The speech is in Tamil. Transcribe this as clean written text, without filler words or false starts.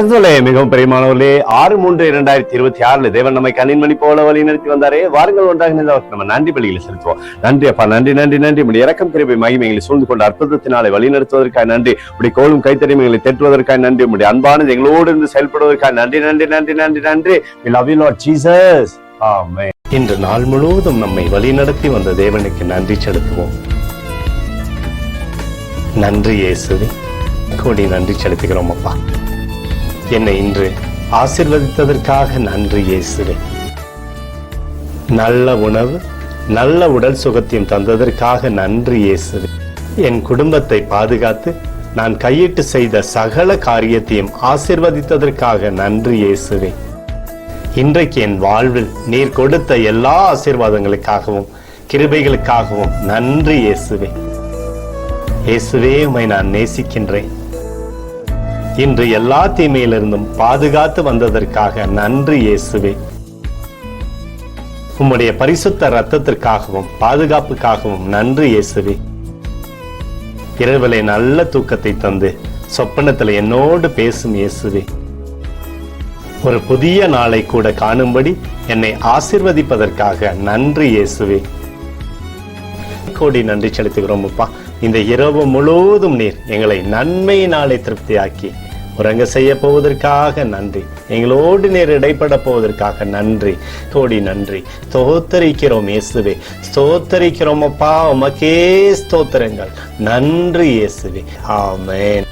கர்த்தருக்குள்ளே மிகவும் பிரியமானவர்களே, 6/3/2026 தேவன் நம்மை கண்ணின்மணி போல வழி நடத்தி வந்தாரே. வாருங்கள் ஒன்றாக நம்ம நன்றி பலிகளை செலுத்துவோம். நன்றி அப்பா, நன்றி நன்றி நன்றி. உடைய இரக்கம் கிருபை மகிமைகளை சூழ்ந்து கொண்டு அற்புதத்தினாலே வழி நடத்துவதற்காக நன்றி. உடைய கோலும் கைத்தறிமைகளை தேற்றுவதற்காக நன்றி. உடைய அன்பானது எங்களோடு இருந்து செயல்படுவதற்காக நன்றி நன்றி நன்றி நன்றி நன்றி. We love you Lord Jesus. Amen. இன்று நாள் முழுவதும் நம்மை வழி நடத்தி வந்த தேவனுக்கு நன்றி செலுத்துவோம். நன்றி இயேசுவே, கோடி நன்றி செலுத்துகிறோம் அப்பா. என்னை இன்று ஆசீர்வதித்ததற்காக நன்றி இயேசுவே. நல்ல உணவு, நல்ல உடல் சுகத்தையும் தந்ததற்காக நன்றி இயேசுவே. என் குடும்பத்தை பாதுகாத்து நான் கையிட்டு செய்த சகல காரியத்தையும் ஆசீர்வதித்ததற்காக நன்றி இயேசுவே. இன்றைக்கு என் வாழ்வில் நீர் கொடுத்த எல்லா ஆசீர்வாதங்களுக்காகவும் கிருபைகளுக்காகவும் நன்றி இயேசுவே. இயேசுவே, உம்மை நான் நேசிக்கின்றேன். இன்று எல்லா தீமையிலிருந்தும் பாதுகாத்து வந்ததற்காக நன்றி இயேசுவே. உம்முடைய பரிசுத்த இரத்தத்திற்காகவும் பாதுகாப்புக்காகவும் நன்றி இயேசுவே. இரவிலே நல்ல தூக்கத்தை தந்து சொப்பனத்தில் என்னோடு பேசும் இயேசுவே. ஒரு புதிய நாளை கூட காணும்படி என்னை ஆசீர்வதிப்பதற்காக நன்றி இயேசுவே. கோடி நன்றி செலுத்துகிறோம் அப்பா. இந்த இரவு முழுவதும் நீர் எங்களை நன்மையினாலே திருப்தியாக்கி உறங்க செய்ய போவதற்காக நன்றி. எங்களோடு நீர் இடைப்பட போவதற்காக நன்றி. கோடி நன்றி. ஸ்தோத்தரிக்கிறோம் இயேசுவே, ஸ்தோத்தரிக்கிறோம் அப்பா. உமக்கே ஸ்தோத்திரங்கள். நன்றி இயேசுவே. ஆமென்.